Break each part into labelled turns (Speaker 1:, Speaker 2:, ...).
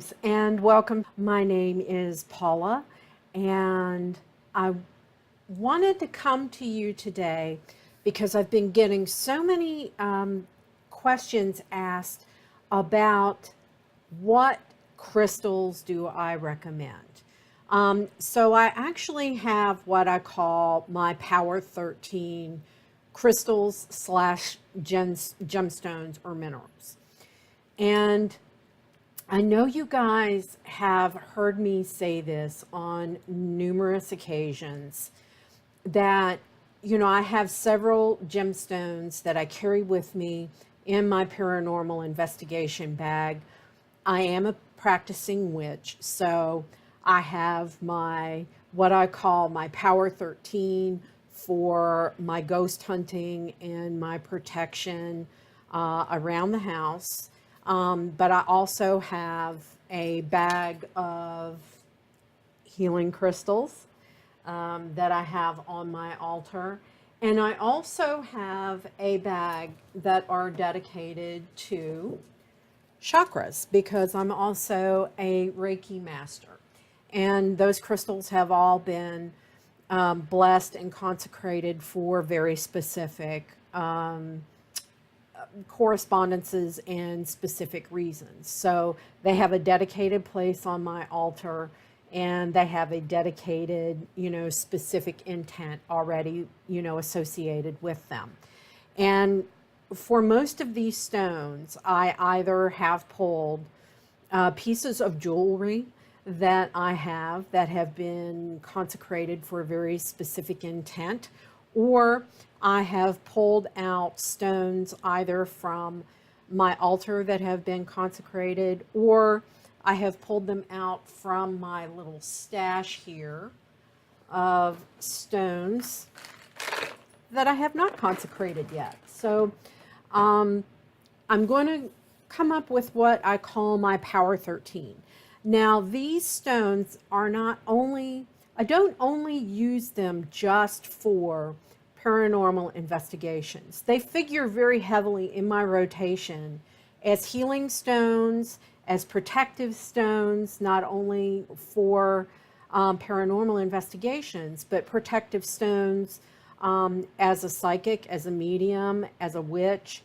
Speaker 1: Greetings and welcome. My name is Paula, and I wanted to come to you today because I've been getting so many questions asked about what crystals do I recommend. So I actually have what I call my Power 13 crystals slash gemstones or minerals. And I know you guys have heard me say this on numerous occasions that, I have several gemstones that I carry with me in my paranormal investigation bag. I am a practicing witch, so I have what I call my Power 13 for my ghost hunting and my protection around the house. But I also have a bag of healing crystals that I have on my altar. And I also have a bag that are dedicated to chakras because I'm also a Reiki master. And those crystals have all been blessed and consecrated for very specific correspondences and specific reasons. So they have a dedicated place on my altar, and they have a dedicated, specific intent already, associated with them. And for most of these stones, I either have pulled pieces of jewelry that I have that have been consecrated for a very specific intent, or I have pulled out stones either from my altar that have been consecrated, or I have pulled them out from my little stash here of stones that I have not consecrated yet. So I'm going to come up with what I call my Power 13. Now, these stones are not only, I don't only use them just for paranormal investigations. They figure very heavily in my rotation as healing stones, as protective stones, not only for paranormal investigations, but protective stones as a psychic, as a medium, as a witch,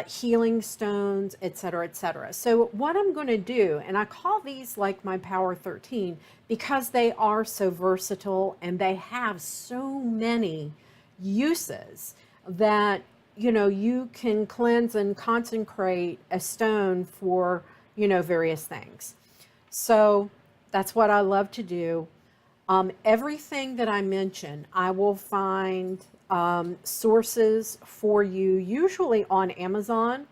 Speaker 1: healing stones, etc., etc. So what I'm going to do, and I call these like my Power 13 because they are so versatile and they have so many uses that you can cleanse and consecrate a stone for various things. So that's what I love to do. Everything that I mention, I will find sources for you, usually on Amazon,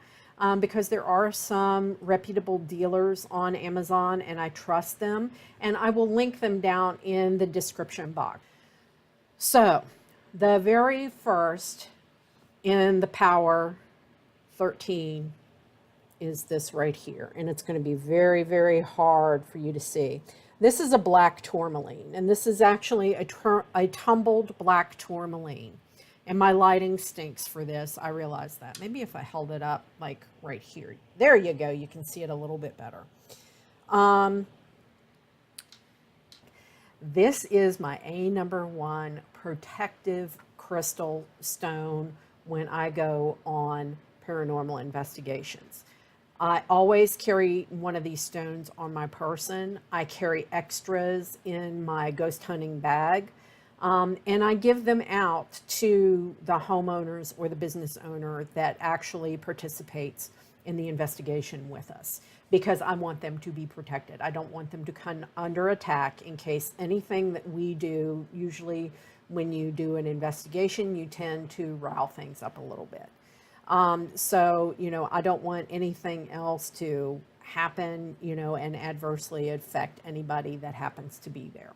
Speaker 1: because there are some reputable dealers on Amazon and I trust them, and I will link them down in the description box. So the very first in the Power 13 is this right here, and it's going to be very, very hard for you to see. This is a black tourmaline, and this is actually a tumbled black tourmaline. And my lighting stinks for this. I realize that. Maybe if I held it up like right here. There you go. You can see it a little bit better. This is my #1 protective crystal stone when I go on paranormal investigations. I always carry one of these stones on my person. I carry extras in my ghost hunting bag. And I give them out to the homeowners or the business owner that actually participates in the investigation with us, because I want them to be protected. I don't want them to come under attack in case anything that we do, usually when you do an investigation, you tend to rile things up a little bit. So, I don't want anything else to happen, and adversely affect anybody that happens to be there.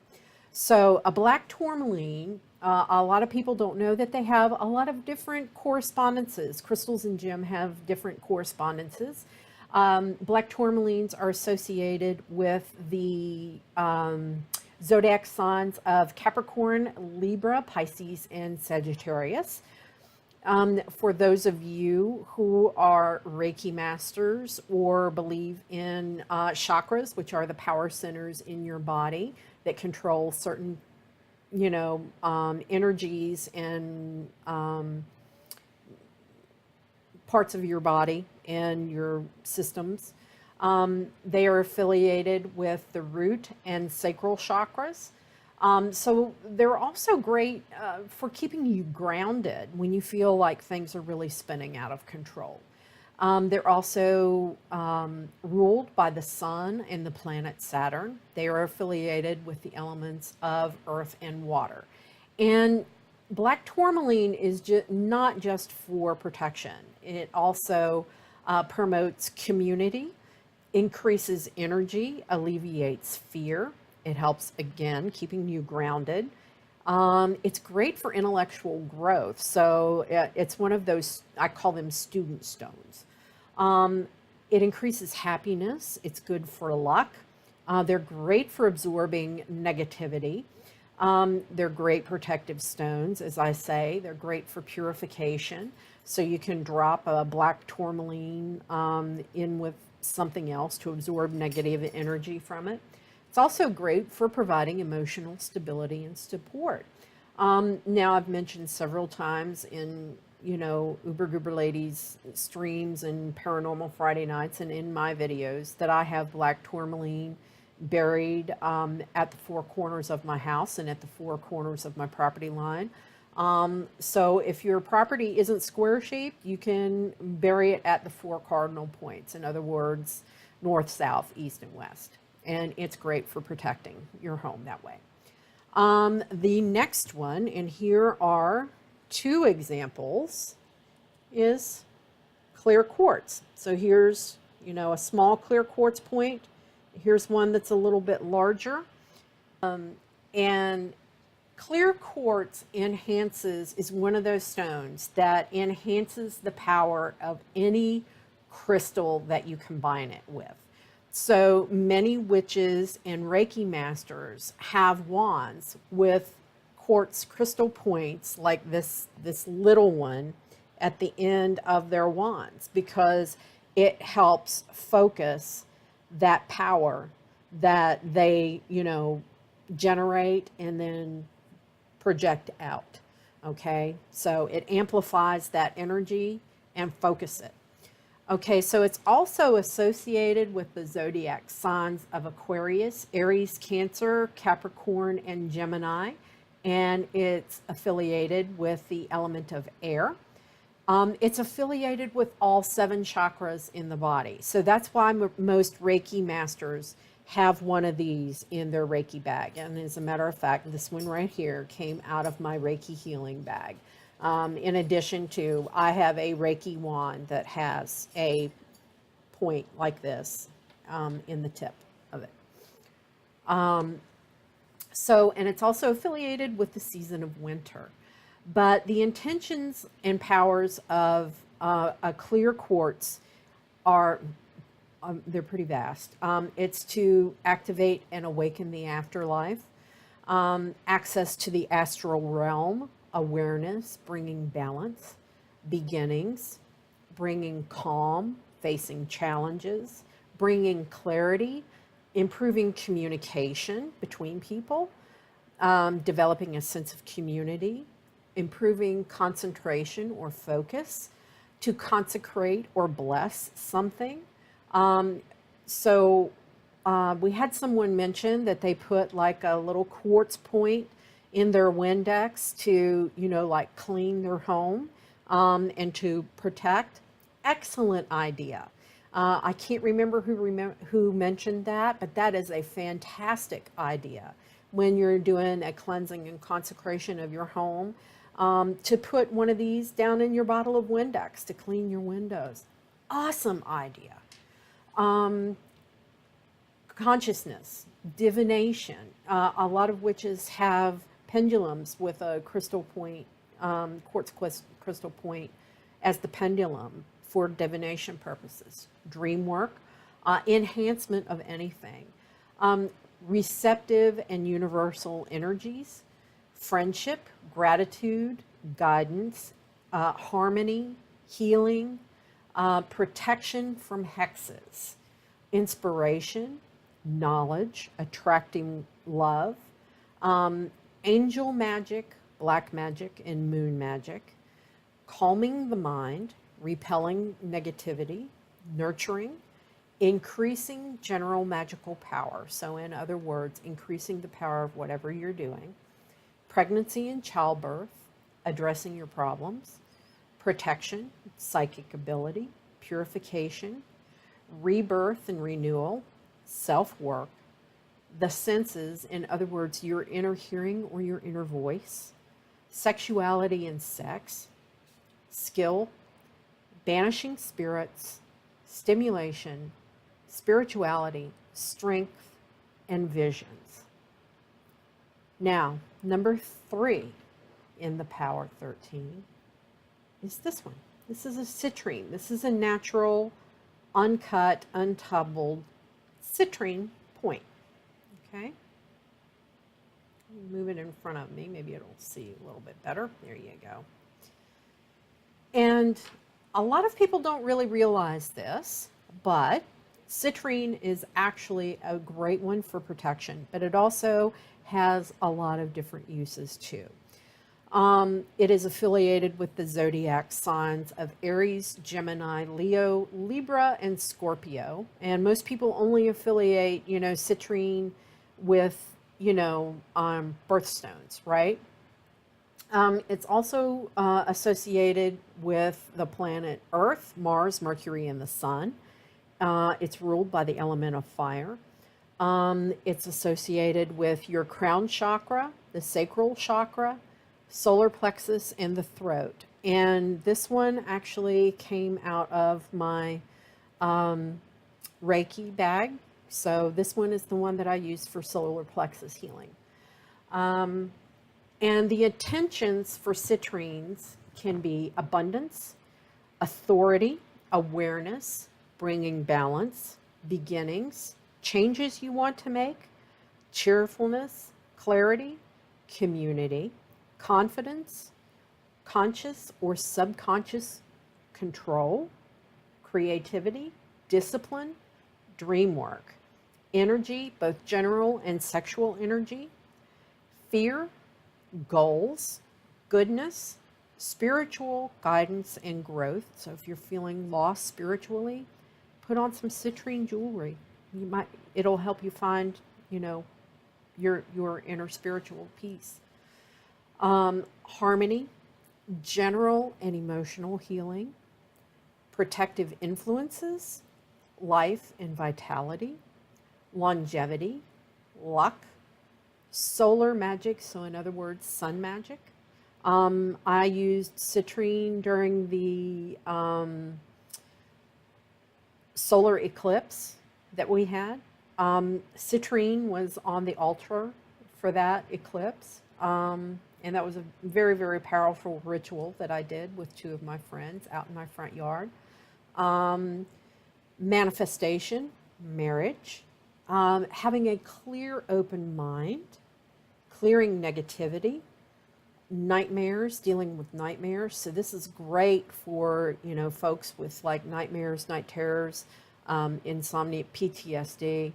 Speaker 1: So a black tourmaline, a lot of people don't know that they have a lot of different correspondences. Crystals and gem have different correspondences. Black tourmalines are associated with the zodiac signs of Capricorn, Libra, Pisces, and Sagittarius. For those of you who are Reiki masters or believe in chakras, which are the power centers in your body that control certain, energies and parts of your body and your systems. They are affiliated with the root and sacral chakras. So they're also great for keeping you grounded when you feel like things are really spinning out of control. They're also ruled by the sun and the planet Saturn. They are affiliated with the elements of earth and water. And black tourmaline is not just for protection. It also promotes community, increases energy, alleviates fear. It helps, again, keeping you grounded. It's great for intellectual growth. So it's one of those, I call them student stones. It increases happiness. It's good for luck. They're great for absorbing negativity. They're great protective stones, as I say. They're great for purification. So you can drop a black tourmaline in with something else to absorb negative energy from it. It's also great for providing emotional stability and support. Now, I've mentioned several times in, Uber Goober Ladies streams and Paranormal Friday nights and in my videos that I have black tourmaline buried at the four corners of my house and at the four corners of my property line. So if your property isn't square shaped, you can bury it at the four cardinal points. In other words, north, south, east, and west. And it's great for protecting your home that way. The next one, and here are two examples, is clear quartz. So here's, a small clear quartz point. Here's one that's a little bit larger. And clear quartz is one of those stones that enhances the power of any crystal that you combine it with. So many witches and Reiki masters have wands with quartz crystal points like this little one at the end of their wands, because it helps focus that power that they, generate and then project out. Okay, so it amplifies that energy and focus it. Okay, so it's also associated with the zodiac signs of Aquarius, Aries, Cancer, Capricorn, and Gemini, and it's affiliated with the element of air. It's affiliated with all 7 chakras in the body. So that's why most Reiki masters have one of these in their Reiki bag. And as a matter of fact, this one right here came out of my Reiki healing bag. In addition to, I have a Reiki wand that has a point like this in the tip of it. And it's also affiliated with the season of winter. But the intentions and powers of a clear quartz are, they're pretty vast. It's to activate and awaken the afterlife, access to the astral realm, awareness, bringing balance, beginnings, bringing calm, facing challenges, bringing clarity, improving communication between people, developing a sense of community, improving concentration or focus, to consecrate or bless something. We had someone mention that they put like a little quartz point in their Windex to, like clean their home and to protect. Excellent idea. I can't remember who mentioned that, but that is a fantastic idea when you're doing a cleansing and consecration of your home, to put one of these down in your bottle of Windex to clean your windows. Awesome idea. Consciousness, divination. A lot of witches have pendulums with a crystal point, quartz crystal point as the pendulum for divination purposes. Dream work, enhancement of anything. Receptive and universal energies, friendship, gratitude, guidance, harmony, healing, protection from hexes, inspiration, knowledge, attracting love, um, angel magic, black magic, and moon magic, calming the mind, repelling negativity, nurturing, increasing general magical power. So, in other words, increasing the power of whatever you're doing, pregnancy and childbirth, addressing your problems, protection, psychic ability, purification, rebirth and renewal, self work, the senses, in other words, your inner hearing or your inner voice, sexuality and sex, skill, banishing spirits, stimulation, spirituality, strength, and visions. Now, number 3 in the Power 13 is this one. This is a citrine. This is a natural, uncut, untubbled citrine point. Okay? Move it in front of me. Maybe it'll see a little bit better. There you go. And a lot of people don't really realize this, but citrine is actually a great one for protection, but it also has a lot of different uses too. It is affiliated with the zodiac signs of Aries, Gemini, Leo, Libra, and Scorpio. And most people only affiliate, citrine with, birthstones, right? It's also associated with the planet Earth, Mars, Mercury, and the Sun. It's ruled by the element of fire. It's associated with your crown chakra, the sacral chakra, solar plexus, and the throat. And this one actually came out of my Reiki bag. So this one is the one that I use for solar plexus healing. And the intentions for citrines can be abundance, authority, awareness, bringing balance, beginnings, changes you want to make, cheerfulness, clarity, community, confidence, conscious or subconscious control, creativity, discipline, dream work, energy, both general and sexual energy, fear, goals, goodness, spiritual guidance and growth. So if you're feeling lost spiritually, put on some citrine jewelry. It'll help you find, your inner spiritual peace. Harmony, general and emotional healing, protective influences, life and vitality, longevity, luck, solar magic, so in other words, sun magic. I used citrine during the solar eclipse that we had. Citrine was on the altar for that eclipse. And that was a very, very powerful ritual that I did with 2 of my friends out in my front yard. Manifestation, marriage, having a clear, open mind, clearing negativity, nightmares, dealing with nightmares. So this is great for, folks with like nightmares, night terrors, insomnia, PTSD.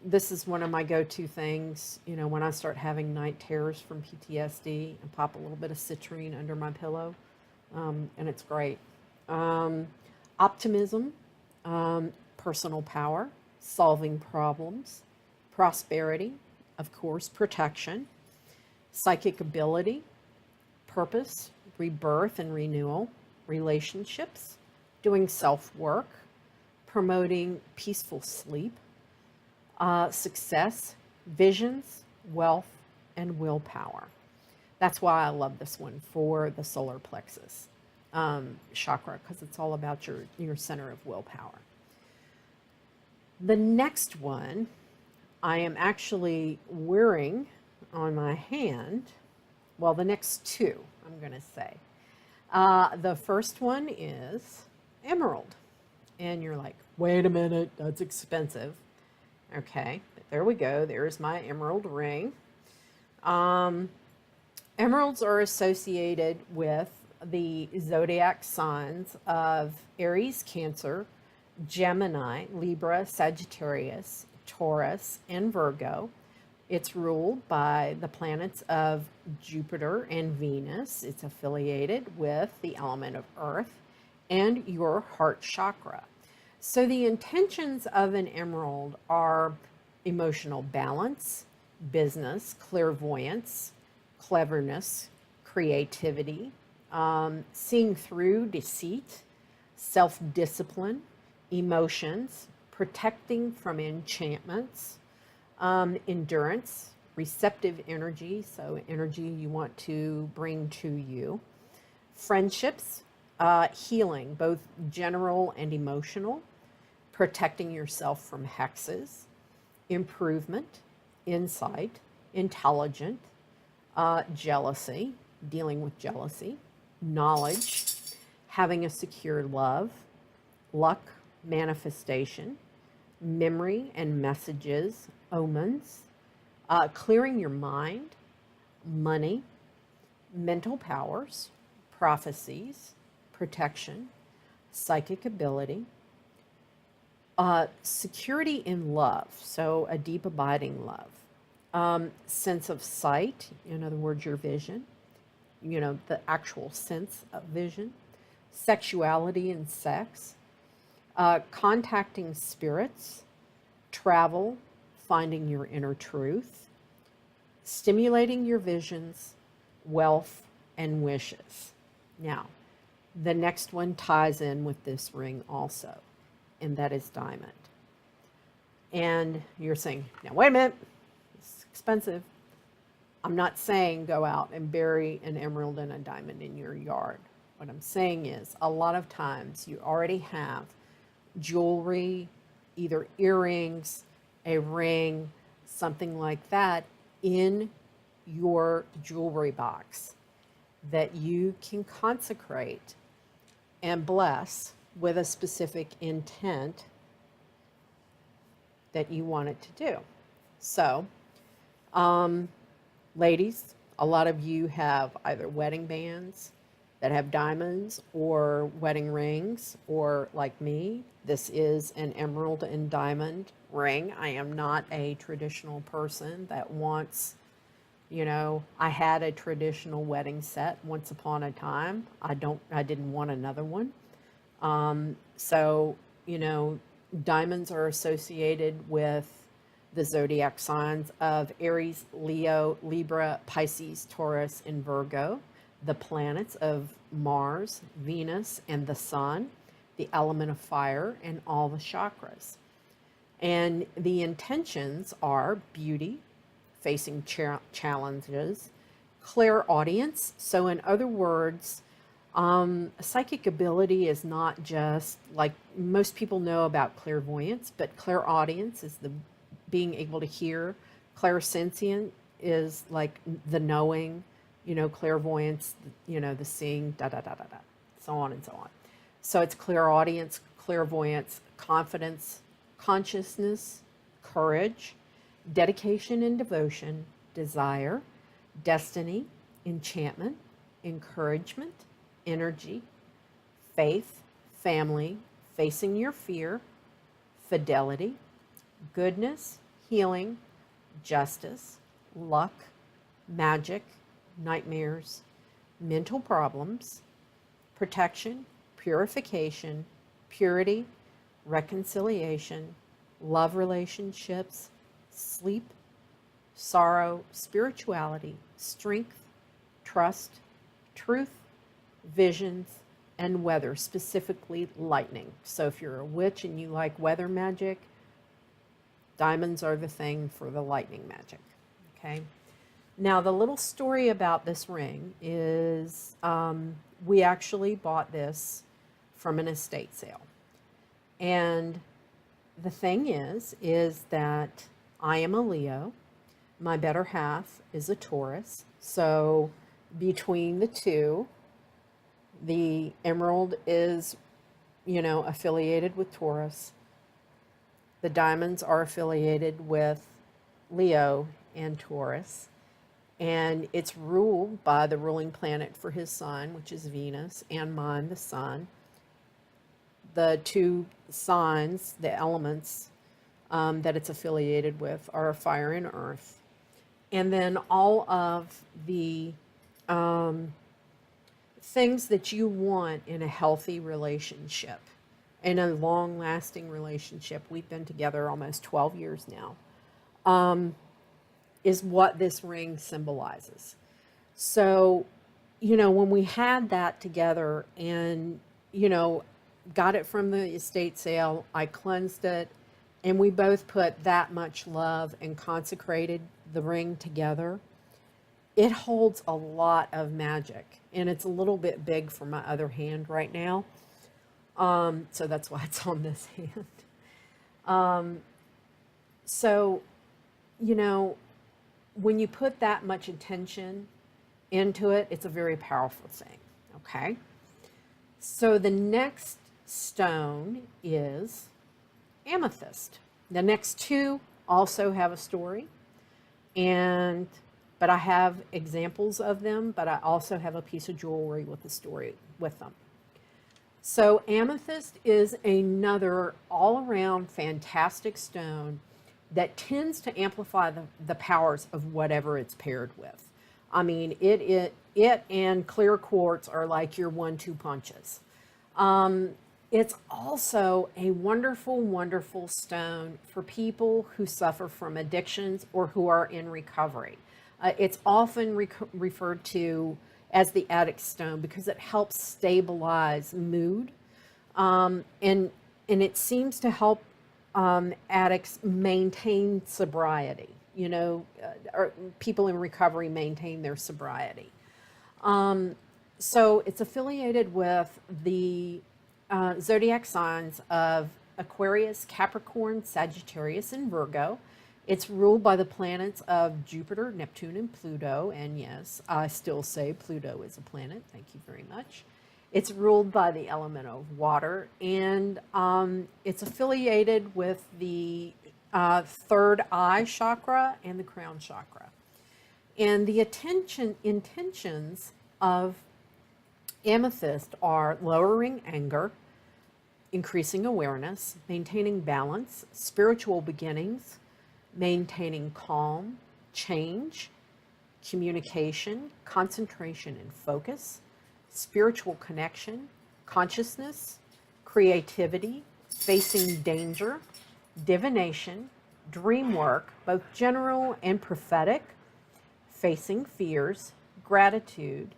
Speaker 1: This is one of my go-to things, when I start having night terrors from PTSD, I pop a little bit of citrine under my pillow, and it's great. Optimism, personal power, solving problems, prosperity, of course, protection, psychic ability, purpose, rebirth and renewal, relationships, doing self-work, promoting peaceful sleep, success, visions, wealth, and willpower. That's why I love this one for the solar plexus chakra, because it's all about your center of willpower. The next one I am actually wearing on my hand. Well, the next 2, I'm going to say. The first one is emerald. And you're like, wait a minute, that's expensive. Okay, but there we go. There's my emerald ring. Emeralds are associated with the zodiac signs of Aries, Cancer, Gemini, Libra, Sagittarius, Taurus, and Virgo. It's ruled by the planets of Jupiter and Venus. It's affiliated with the element of Earth and your heart chakra. So the intentions of an emerald are emotional balance, business, clairvoyance, cleverness, creativity, seeing through deceit, self discipline, emotions, protecting from enchantments, endurance, receptive energy, so energy you want to bring to you, friendships, healing, both general and emotional, protecting yourself from hexes, improvement, insight, intelligent, jealousy, dealing with jealousy, knowledge, having a secure love, luck, manifestation, memory and messages, omens, clearing your mind, money, mental powers, prophecies, protection, psychic ability, security in love, so a deep abiding love, sense of sight, in other words, your vision, the actual sense of vision, sexuality and sex, contacting spirits, travel, finding your inner truth, stimulating your visions, wealth, and wishes. Now, the next one ties in with this ring also, and that is diamond. And you're saying, now wait a minute, it's expensive. I'm not saying go out and bury an emerald and a diamond in your yard. What I'm saying is a lot of times you already have jewelry, either earrings, a ring, something like that in your jewelry box that you can consecrate and bless with a specific intent that you want it to do. So, ladies, a lot of you have either wedding bands that have diamonds or wedding rings, or like me, this is an emerald and diamond ring. I am not a traditional person that wants, I had a traditional wedding set once upon a time. I didn't want another one. So, diamonds are associated with the zodiac signs of Aries, Leo, Libra, Pisces, Taurus, and Virgo, the planets of Mars, Venus, and the Sun, the element of fire, and all the chakras. And the intentions are beauty, facing challenges, clairaudience. So, in other words, psychic ability is not just like most people know about clairvoyance, but clairaudience is the being able to hear. Clairsentient is like the knowing, clairvoyance, the seeing, so on and so on. So it's clairaudience, clairvoyance, confidence, consciousness, courage, dedication and devotion, desire, destiny, enchantment, encouragement, energy, faith, family, facing your fear, fidelity, goodness, healing, justice, luck, magic, nightmares, mental problems, protection, purification, purity, reconciliation, love relationships, sleep, sorrow, spirituality, strength, trust, truth, visions, and weather, specifically lightning. So if you're a witch and you like weather magic, diamonds are the thing for the lightning magic. Okay. Now, the little story about this ring is we actually bought this from an estate sale. And the thing is that I am a Leo. My better half is a Taurus. So between the two, the emerald is, affiliated with Taurus. The diamonds are affiliated with Leo and Taurus. and it's ruled by the ruling planet for his sign, which is Venus, and mine, the sun. The two signs, the elements that it's affiliated with, are fire and earth. And then all of the things that you want in a healthy relationship, in a long lasting relationship. We've been together almost 12 years now, is what this ring symbolizes. So, when we had that together and, got it from the estate sale, I cleansed it, and we both put that much love and consecrated the ring together. It holds a lot of magic, and it's a little bit big for my other hand right now. So that's why it's on this hand. So, when you put that much attention into it, it's a very powerful thing. Okay. So the next stone is amethyst. The next two also have a story, but I have examples of them, but I also have a piece of jewelry with a story with them. So amethyst is another all-around fantastic stone that tends to amplify the powers of whatever it's paired with. I mean, it and clear quartz are like your 1-2 punches. It's also a wonderful, wonderful stone for people who suffer from addictions or who are in recovery. It's often referred to as the addict stone because it helps stabilize mood, and it seems to help addicts maintain sobriety. Or people in recovery maintain their sobriety. So it's affiliated with the zodiac signs of Aquarius, Capricorn, Sagittarius, and Virgo. It's ruled by the planets of Jupiter, Neptune, and Pluto. And yes, I still say Pluto is a planet. Thank you very much. It's ruled by the element of water, and it's affiliated with the third eye chakra and the crown chakra. And the intentions of amethyst are lowering anger, increasing awareness, maintaining balance, spiritual beginnings, maintaining calm, change, communication, concentration and focus, spiritual connection, consciousness, creativity, facing danger, divination, dream work, both general and prophetic, facing fears, gratitude,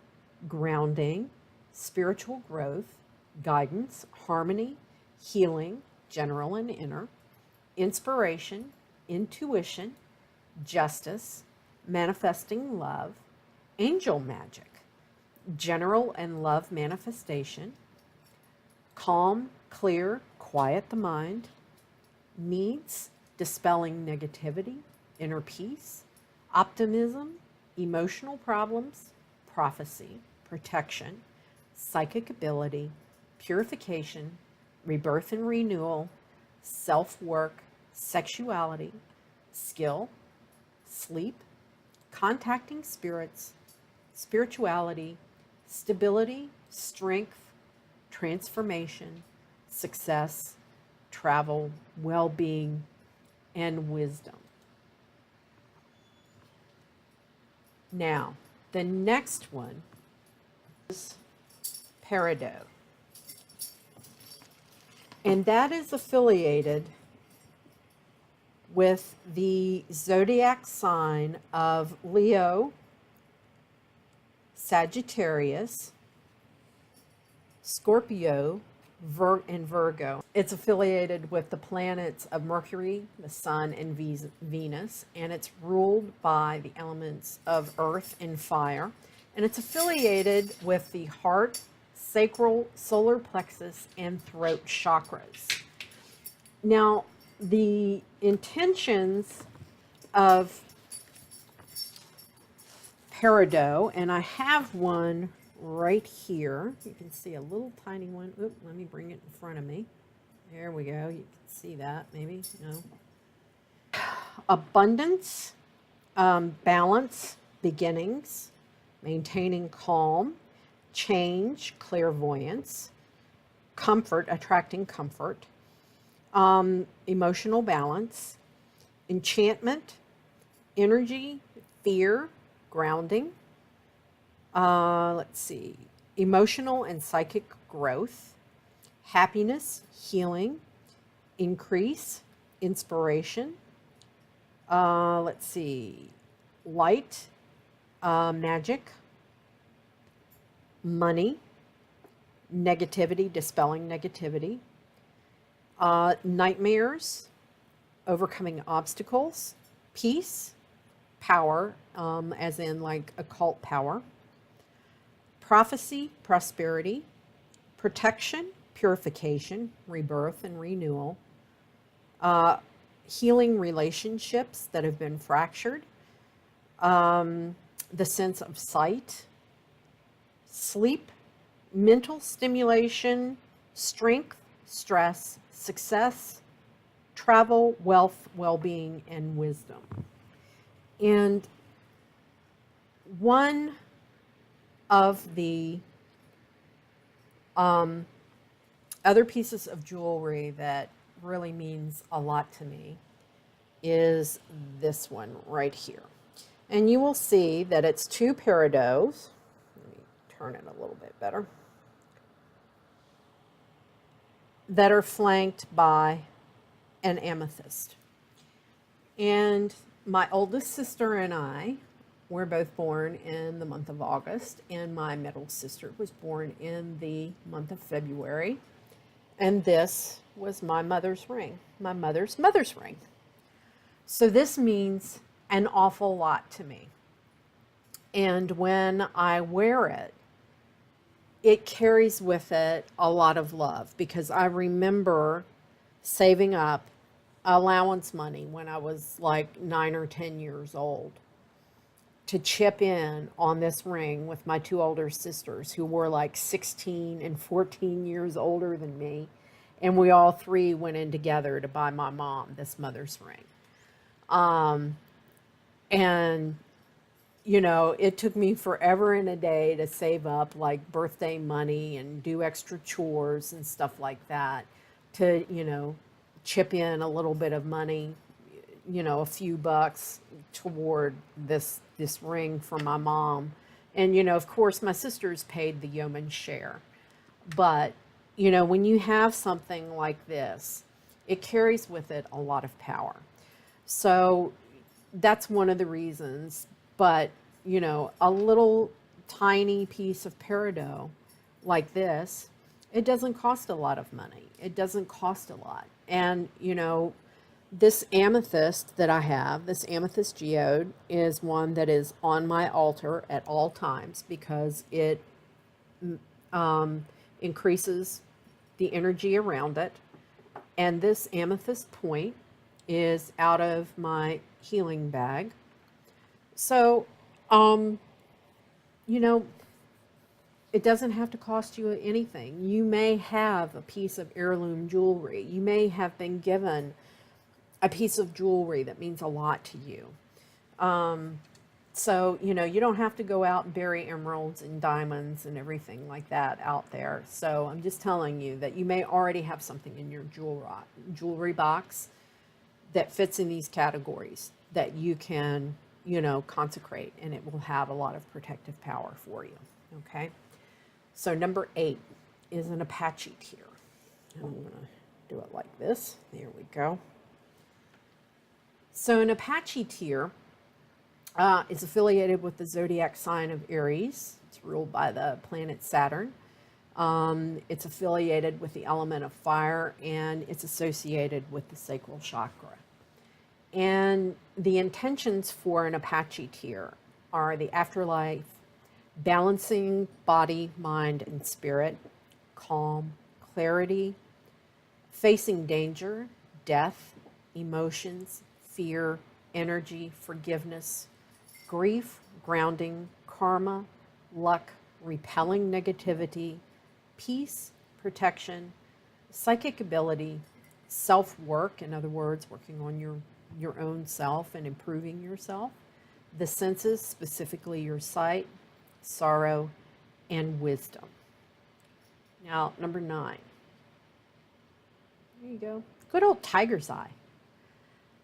Speaker 1: grounding, spiritual growth, guidance, harmony, healing, general and inner, inspiration, intuition, justice, manifesting love, angel magic, general and love manifestation, calm, clear, quiet the mind, needs, dispelling negativity, inner peace, optimism, emotional problems, prophecy, protection, psychic ability, purification, rebirth and renewal, self-work, sexuality, skill, sleep, contacting spirits, spirituality, stability, strength, transformation, success, travel, well-being, and wisdom. Now, the next one is Peridot. And that is affiliated with the zodiac sign of Leo, Sagittarius, Scorpio, and Virgo. It's affiliated with the planets of Mercury, the Sun, and Venus, and it's ruled by the elements of earth and fire. And it's affiliated with the heart, sacral, solar plexus, and throat chakras. Now, the intentions of Peridot, and I have one right here. You can see a little tiny one. Oop, let me bring it in front of me. There we go. You can see that, maybe. No. Abundance, balance, beginnings, maintaining calm, change, clairvoyance, comfort, attracting comfort, emotional balance, enchantment, energy, fear, grounding. Let's see, emotional and psychic growth, happiness, healing, increase, inspiration. Let's see, light, magic, money, negativity, dispelling negativity, nightmares, overcoming obstacles, peace, power, as in like occult power, prophecy, prosperity, protection, purification, rebirth, and renewal, healing relationships that have been fractured, the sense of sight, sleep, mental stimulation, strength, stress, success, travel, wealth, well-being, and wisdom. And one of the other pieces of jewelry that really means a lot to me is this one right here. And you will see that it's two peridots. Let me turn it a little bit better. That are flanked by an amethyst. And my oldest sister and I were both born in the month of August, and my middle sister was born in the month of February. And this was my mother's ring, my mother's ring. So this means an awful lot to me. And when I wear it, it carries with it a lot of love, because I remember saving up allowance money when I was like 9 or 10 years old to chip in on this ring with my two older sisters, who were like 16 and 14 years older than me. And we all three went in together to buy my mom this mother's ring. And, you know, it took me forever and a day to save up like birthday money and do extra chores and stuff like that to, you know, chip in a little bit of money, you know, a few bucks toward this ring for my mom. And, you know, of course, my sisters paid the yeoman's share. But, you know, when you have something like this, it carries with it a lot of power. So that's one of the reasons. But, you know, a little tiny piece of peridot like this, it doesn't cost a lot of money. It doesn't cost a lot. And, you know, this amethyst that I have, this amethyst geode, is one that is on my altar at all times, because it increases the energy around it. And this amethyst point is out of my healing bag. So, you know, it doesn't have to cost you anything. You may have a piece of heirloom jewelry. You may have been given a piece of jewelry that means a lot to you. So, you know, you don't have to go out and bury emeralds and diamonds and everything like that out there. So I'm just telling you that you may already have something in your jewelry box that fits in these categories that you can, you know, consecrate, and it will have a lot of protective power for you. Okay. So number 8 is an Apache tear. And I'm going to do it like this. There we go. So an Apache tear is affiliated with the zodiac sign of Aries. It's ruled by the planet Saturn. It's affiliated with the element of fire, and it's associated with the sacral chakra. And the intentions for an Apache tear are the afterlife, balancing body, mind, and spirit, calm, clarity, facing danger, death, emotions, fear, energy, forgiveness, grief, grounding, karma, luck, repelling negativity, peace, protection, psychic ability, self-work, in other words, working on your own self and improving yourself, The senses, specifically your sight, sorrow, and wisdom. Now, number 9. There you go. Good old tiger's eye.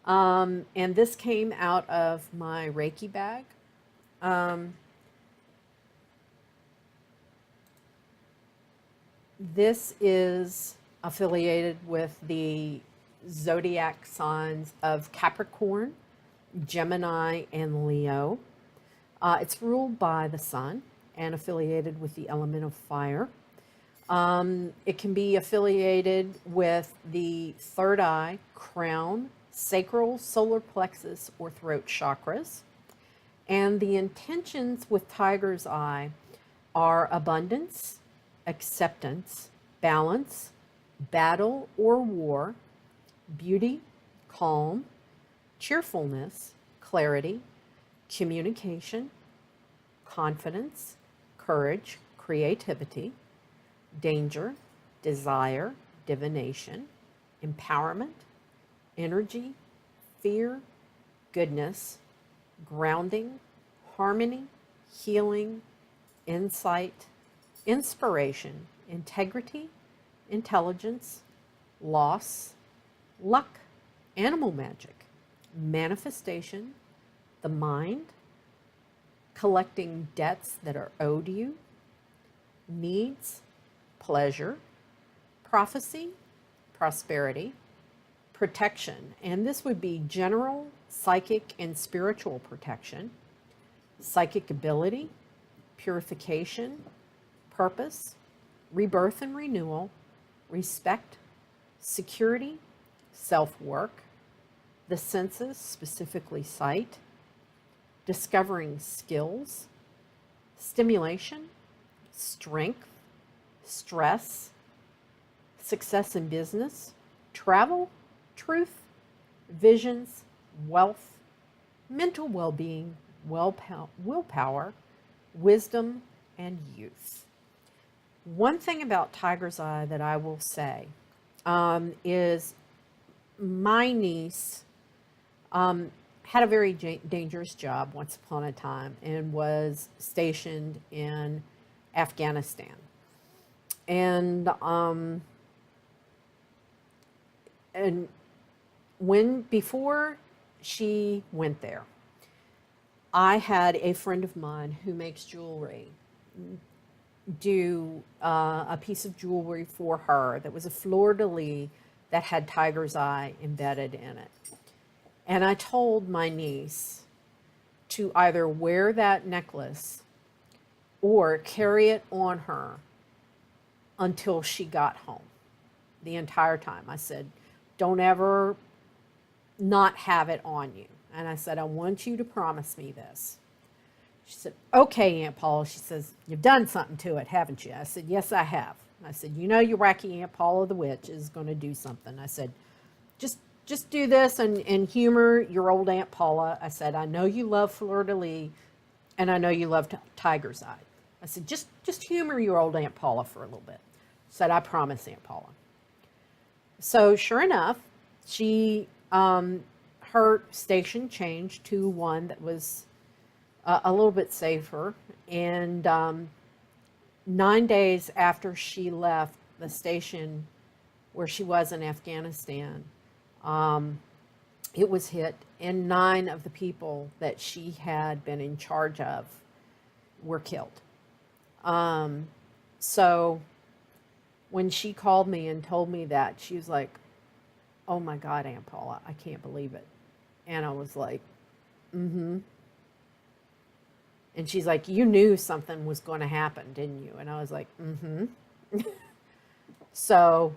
Speaker 1: And this came out of my Reiki bag. This is affiliated with the zodiac signs of Capricorn, Gemini, and Leo. It's ruled by the sun and affiliated with the element of fire. It can be affiliated with the third eye, crown, sacral, solar plexus, or throat chakras. And the intentions with tiger's eye are abundance, acceptance, balance, battle or war, beauty, calm, cheerfulness, clarity, communication, confidence, courage, creativity, danger, desire, divination, empowerment, energy, fear, goodness, grounding, harmony, healing, insight, inspiration, integrity, intelligence, loss, luck, animal magic, manifestation, the mind, collecting debts that are owed you, needs, pleasure, prophecy, prosperity, protection, and this would be general, psychic, and spiritual protection, psychic ability, purification, purpose, rebirth and renewal, respect, security, self-work, the senses, specifically sight, discovering skills, stimulation, strength, stress, success in business, travel, truth, visions, wealth, mental well-being, willpower, wisdom, and youth. One thing about tiger's eye that I will say is my niece had a very dangerous job once upon a time and was stationed in Afghanistan. And before she went there, I had a friend of mine who makes jewelry do a piece of jewelry for her that was a fleur-de-lis that had tiger's eye embedded in it. And I told my niece to either wear that necklace or carry it on her until she got home. The entire time. I said, don't ever not have it on you. And I said, I want you to promise me this. She said, okay, Aunt Paula. She says, you've done something to it, haven't you? I said, yes, I have. I said, you know your wacky Aunt Paula the witch is going to do something. I said, just do this and humor your old Aunt Paula. I said, I know you love fleur-de-lis, and I know you love tiger's eye. I said, just humor your old Aunt Paula for a little bit. I said, I promise, Aunt Paula. So sure enough, she her station changed to one that was a little bit safer. And 9 days after she left the station where she was in Afghanistan, it was hit, and 9 of the people that she had been in charge of were killed. So when she called me and told me that, she was like, oh my God, Aunt Paula, I can't believe it. And I was like, mm-hmm. And she's like, you knew something was going to happen, didn't you? And I was like, mm-hmm. So,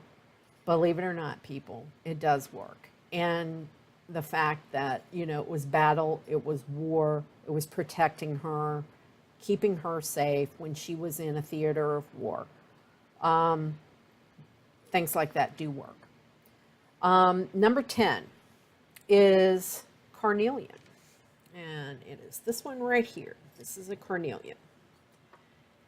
Speaker 1: believe it or not, people, it does work. And the fact that, it was battle, it was war, it was protecting her, keeping her safe when she was in a theater of war. Things like that do work. Number 10 is carnelian. And it is this one right here. This is a carnelian.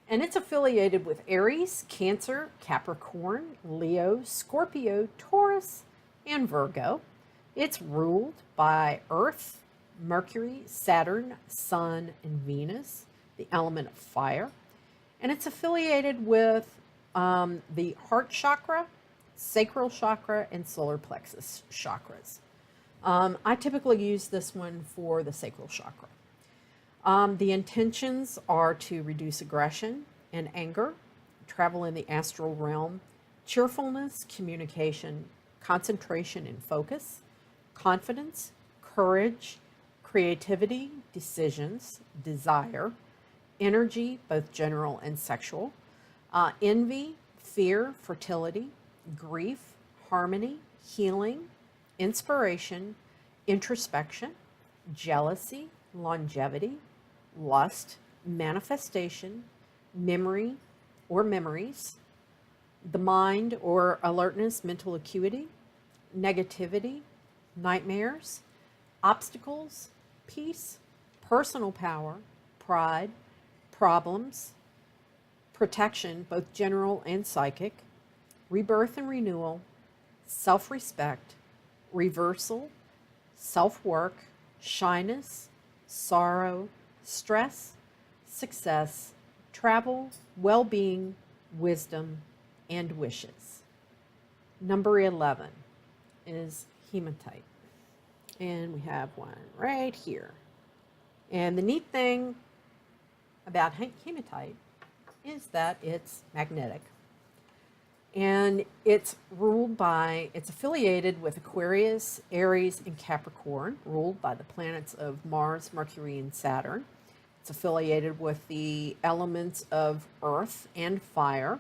Speaker 1: And it's affiliated with Aries, Cancer, Capricorn, Leo, Scorpio, Taurus, and Virgo. It's ruled by Earth, Mercury, Saturn, Sun, and Venus, the element of fire. And it's affiliated with the heart chakra, sacral chakra, and solar plexus chakras. I typically use this one for the sacral chakra. The intentions are to reduce aggression and anger, travel in the astral realm, cheerfulness, communication, concentration and focus, confidence, courage, creativity, decisions, desire, energy, both general and sexual, envy, fear, fertility, grief, harmony, healing, inspiration, introspection, jealousy, longevity, lust, manifestation, memory or memories, the mind or alertness, mental acuity, negativity, nightmares, obstacles, peace, personal power, pride, problems, protection, both general and psychic, rebirth and renewal, self-respect, reversal, self-work, shyness, sorrow, stress, success, travel, well-being, wisdom, and wishes. Number 11 is hematite. And we have one right here. And the neat thing about hematite is that it's magnetic. And it's affiliated with Aquarius, Aries, and Capricorn, ruled by the planets of Mars, Mercury, and Saturn. It's affiliated with the elements of earth and fire.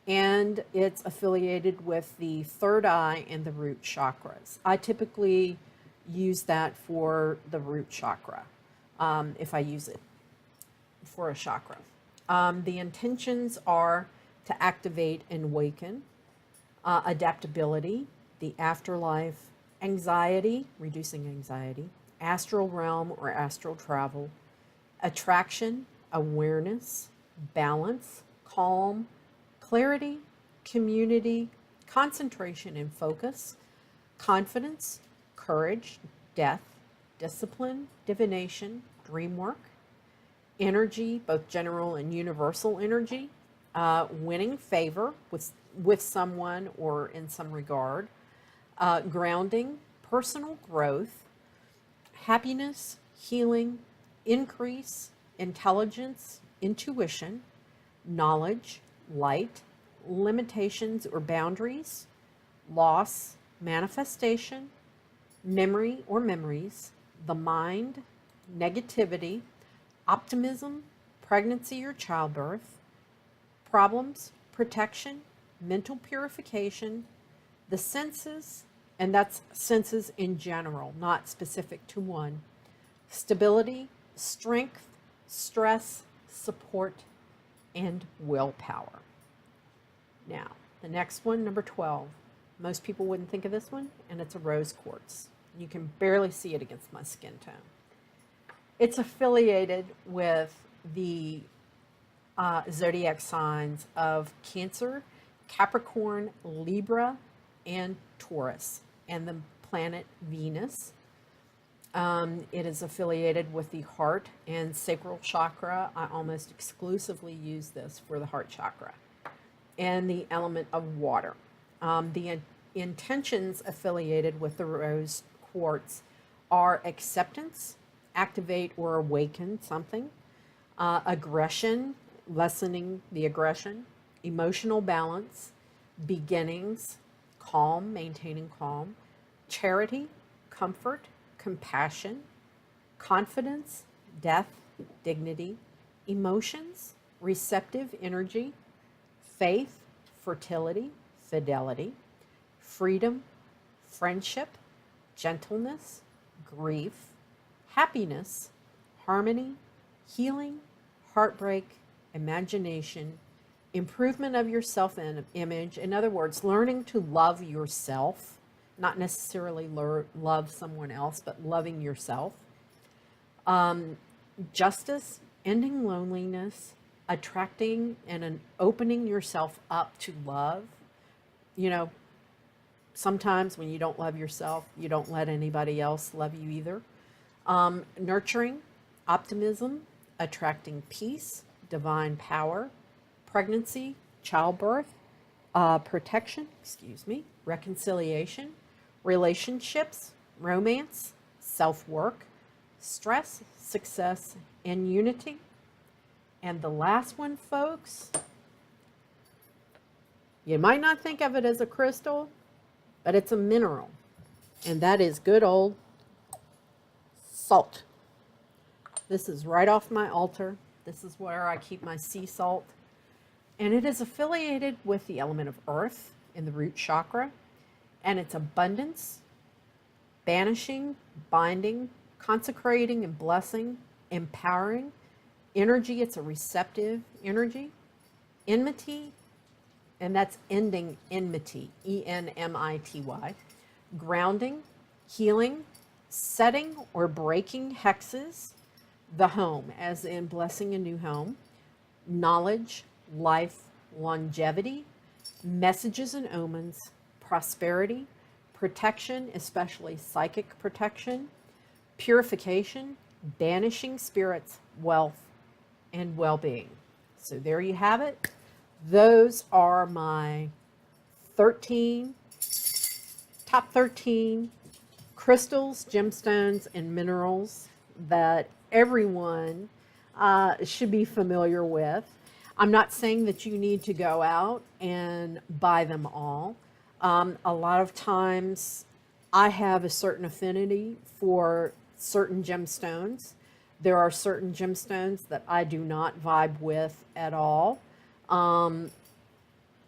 Speaker 1: And it's affiliated with the third eye and the root chakras. I typically use that for the root chakra, if I use it for a chakra. The intentions are to activate and awaken, adaptability, the afterlife, anxiety, reducing anxiety, astral realm or astral travel, attraction, awareness, balance, calm, clarity, community, concentration and focus, confidence, courage, death, discipline, divination, dream work, energy, both general and universal energy, winning favor with someone or in some regard, grounding, personal growth, happiness, healing, increase, intelligence, intuition, knowledge, light, limitations or boundaries, loss, manifestation, memory or memories, the mind, negativity, optimism, pregnancy or childbirth, problems, protection, mental purification, the senses, and that's senses in general, not specific to one, stability, strength, stress, support, and willpower. Now, the next one, number 12. Most people wouldn't think of this one, and it's a rose quartz. You can barely see it against my skin tone. It's affiliated with the zodiac signs of Cancer, Capricorn, Libra, and Taurus, and the planet Venus. It is affiliated with the heart and sacral chakra. I almost exclusively use this for the heart chakra. And the element of water. The intentions affiliated with the rose quartz are acceptance, activate or awaken something, aggression, lessening the aggression, emotional balance, beginnings, calm, maintaining calm, charity, comfort, compassion, confidence, death, dignity, emotions, receptive energy, faith, fertility, fidelity, freedom, friendship, gentleness, grief, happiness, harmony, healing, heartbreak, imagination, improvement of your self-image. In other words, learning to love yourself, not necessarily love someone else, but loving yourself. Justice, ending loneliness, attracting and opening yourself up to love. You know, sometimes when you don't love yourself, you don't let anybody else love you either. Nurturing, optimism, attracting peace, divine power, pregnancy, childbirth, protection, reconciliation, relationships, romance, self-work, stress, success, and unity. And the last one, folks, you might not think of it as a crystal, but it's a mineral. And that is good old salt. This is right off my altar. This is where I keep my sea salt. And it is affiliated with the element of earth in the root chakra. And it's abundance, banishing, binding, consecrating and blessing, empowering, energy. It's a receptive energy, enmity, and that's ending enmity, E-N-M-I-T-Y, grounding, healing, setting or breaking hexes, the home, as in blessing a new home, knowledge, life, longevity, messages and omens, prosperity, protection, especially psychic protection, purification, banishing spirits, wealth, and well-being. So there you have it. Those are my top 13 crystals, gemstones, and minerals that everyone should be familiar with. I'm not saying that you need to go out and buy them all. A lot of times I have a certain affinity for certain gemstones. There are certain gemstones that I do not vibe with at all.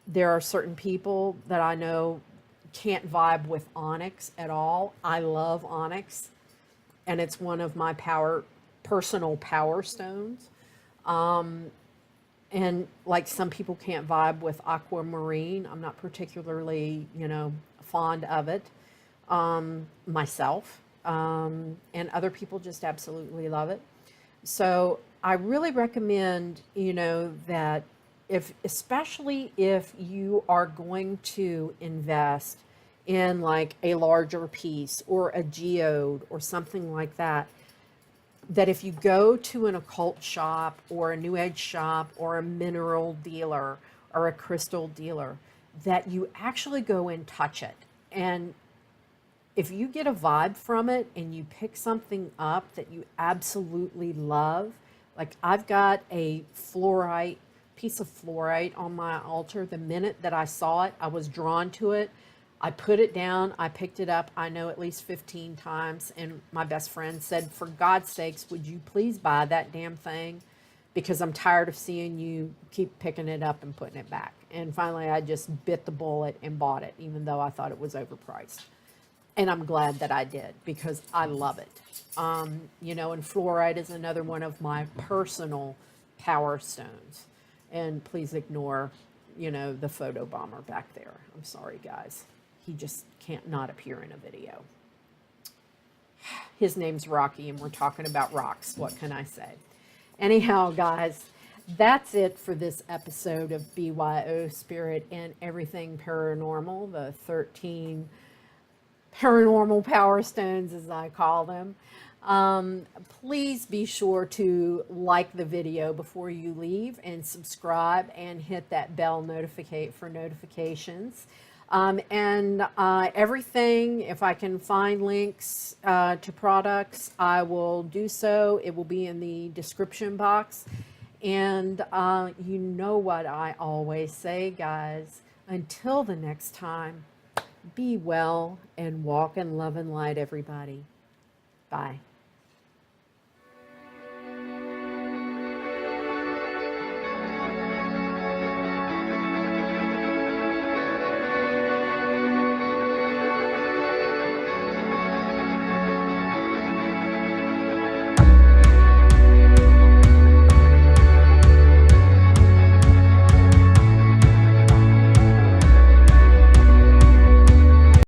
Speaker 1: There are certain people that I know can't vibe with onyx at all. I love onyx, and it's one of my personal power stones. And like some people can't vibe with aquamarine. I'm not particularly, fond of it myself. And other people just absolutely love it. So I really recommend, that especially if you are going to invest in like a larger piece or a geode or something like that, that if you go to an occult shop or a new age shop or a mineral dealer or a crystal dealer, that you actually go and touch it. And if you get a vibe from it and you pick something up that you absolutely love, like I've got a piece of fluorite on my altar. The minute that I saw it, I was drawn to it. I put it down, I picked it up, I know at least 15 times, and my best friend said, for God's sakes, would you please buy that damn thing? Because I'm tired of seeing you keep picking it up and putting it back. And finally, I just bit the bullet and bought it, even though I thought it was overpriced. And I'm glad that I did, because I love it. And fluorite is another one of my personal power stones. And please ignore, the photo bomber back there. I'm sorry, guys. He just can't not appear in a video. His name's Rocky, and we're talking about rocks. What can I say? Anyhow, guys, that's it for this episode of BYO Spirit and Everything Paranormal, the 13 paranormal power stones, as I call them. Please be sure to like the video before you leave and subscribe and hit that bell for notifications. Everything, if I can find links to products, I will do so. It will be in the description box. And you know what I always say, guys, until the next time, be well and walk in love and light, everybody. Bye.